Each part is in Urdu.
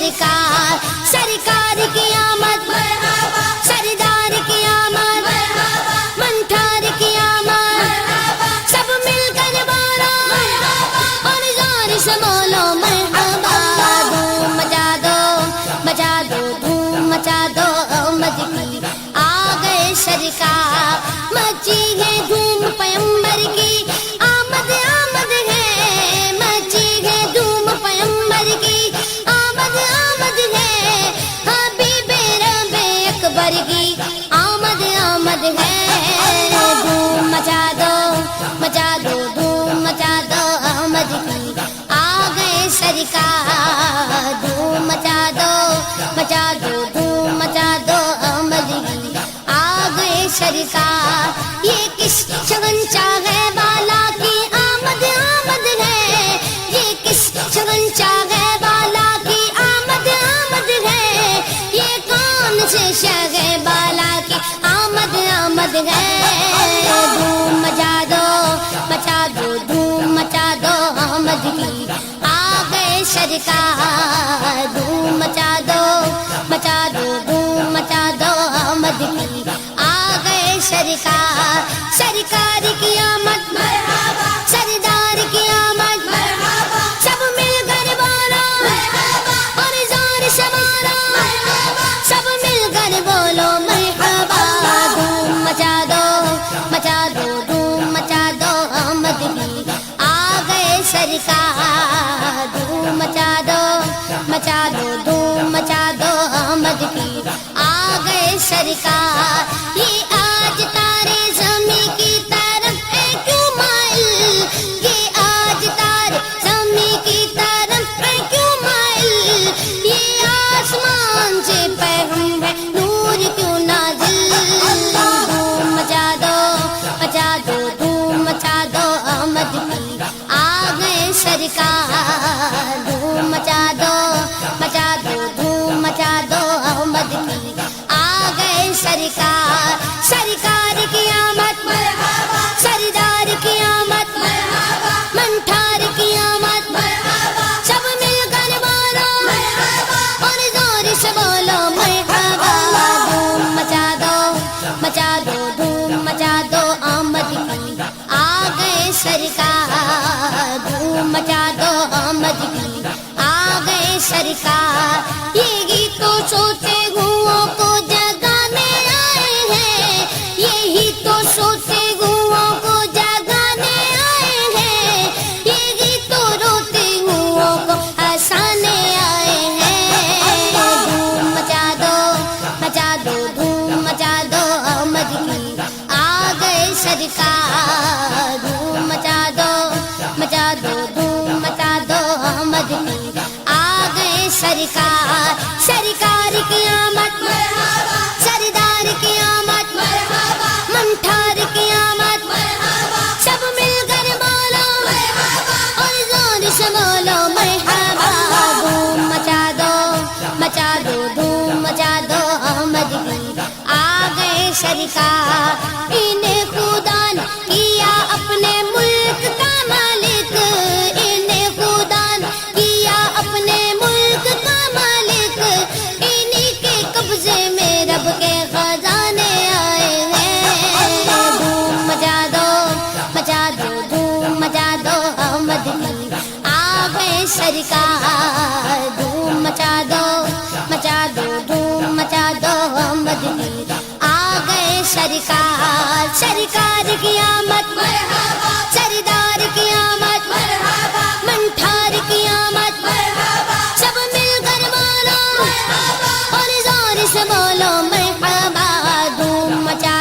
سرکار سرکار کی آمد مرحبا سردار کی آمد مرحبا منٹھار کی آمد مرحبا سب مل کر بولو مرحبا اور زور سے بولو مرحبا دھوم مچا دو دھوم مچا دو آمد کی آ گئے سرکار مچی ہے دھوم پیمبر کی آمد آمد ہے مچی ہے دھوم پیمبر کی آمد آمد ہے حبیب رب اکبر کی آمد آمد ہے دھوم مچا دو دھوم مچا دو آمد کی آ گئے سرکار دھوم مچا دو دھوم مچا دو آمد کی آ گئے سرکار یہ کس شگن چاہے بالا کی آمد آمد ہے یہ کس شگن چاہے بالا کی آمد آمد ہے یہ کون سے شگے بالا کی آمد آمد ہے دھوم مچا دو دھوم مچا دو آمد کی آ گئے سرکار دھوم مچا دو دھوم مچا دو آمد کی آ گئے سرکار سرکار کی آمد مرحبا سردار کی آمد مرحبا سب مل کر بولو مرحبا اور زور سے بولو مرحبا سب مل کر بولو مرحبا دھوم مچا دو دھوم مچا دو آمد کی آ گئے سرکار دھوم مچا دو دھوم مچا دو آمد کی آ گئے سرکار یہ آج تارے زمین کی طرف ہے کیوں مائل یہ آج تارے زمین کی طرف ہے کیوں مائل یہ آسمان سے پیغام ہے نور کیوں نازل دھوم مچا دو دھوم مچا دو آمد کی آ گئے سرکار دھوم مچا دو دھوم مچا دو آمد کی آ گئے سرکار سرکار کی آمد مرحبا سردار کی آمد مرحبا منٹھار کی آمد مرحبا سب مل کر بولو مرحبا اور زور سے بولو مرحبا دھوم مچا دو دھوم مچا دو آمد کی آ گئے سرکار دھوم مچا دو آمد کی آ گئے سرکار یہ گیت تو سوتے گھوؤں کو جگانے آئے ہیں یہی تو سوتے گھوؤں کو جگانے آئے ہیں یہ گیت تو روتے گھوؤں کو ہنسانے آئے ہیں دھوم مچا دو دھوم مچا دو آمد کی آ گئے سرکار دھوم مچا دو دھوم مچا دو آمد کی آ گئے سرکار سرکار کی آمد مرحبا سردار کی آمد مرحبا منٹھار کی آمد مرحبا سب مل کر بولو مرحبا اور زور سے بولو مرحبا دھوم مچا دو دھوم مچا دو آمد کی آ گئے سرکار انہیں خدا نے کیا اپنے ملک کا مالک انہیں خدا نے کیا اپنے ملک کا مالک انہی کے قبضے میں رب کے خزانے آئے ہیں دھوم مچا دو دھوم مچا دو آمد کی آ گئے سرکار دھوم مچا دو دھوم مچا دو آمد کی آ گئے سرکار سرکار کی آمد مرحبا سردار کی آمد مرحبا منٹھار کی آمد مرحبا سب مل کر بولو مرحبا اور زور سے بولو مرحبا دھوم مچا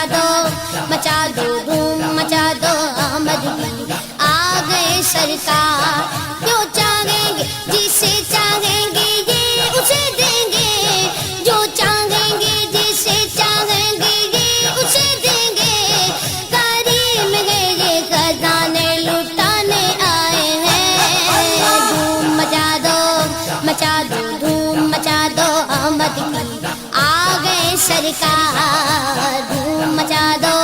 دو دھوم مچا دو آمد کی آ گئے سرکار جو چاہیں گے جسے چاہیں گے یہ اسے دیں گے جو چاہیں گے جسے چاہیں گے یہ اسے دیں گے کریم ہے یہ خزانے لٹانے آئے ہیں دھوم مچا دو دھوم مچا دو آمد کی آ گئے سرکار دھوم مچا دو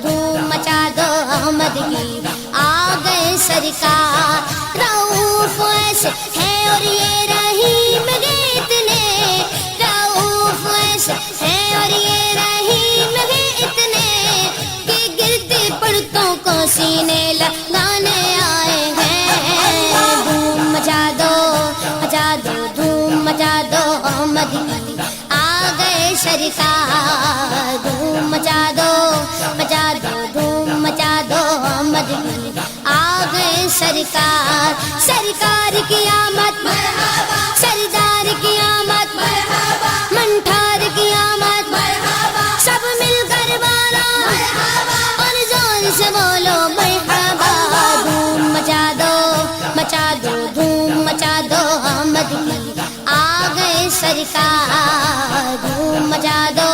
دھوم مچا دو آمد کی آ گئے سرکار رؤوف ایسے ہے اور یہ رحیم جیسے ہیں اور یہ رحیم ہے اتنے کہ گرتے پڑتوں کو سینے لگانے آئے ہیں. دھوم مچا دو دھوم مچا دو مدینے آ گئے سرکار. دھوم مچا دو دھوم مچا دو مدینے آ گئے سرکار. سرکار کی آمد مرحبا, سردار کی آمد مرحبا, منٹھار کی آمد مرحبا, سب مل کر بارا مرحبا اور زور سے بولو مرحبا. دھوم مچا دو دھوم مچا دو مدینے آ گئے سرکار. دھوم مچا دو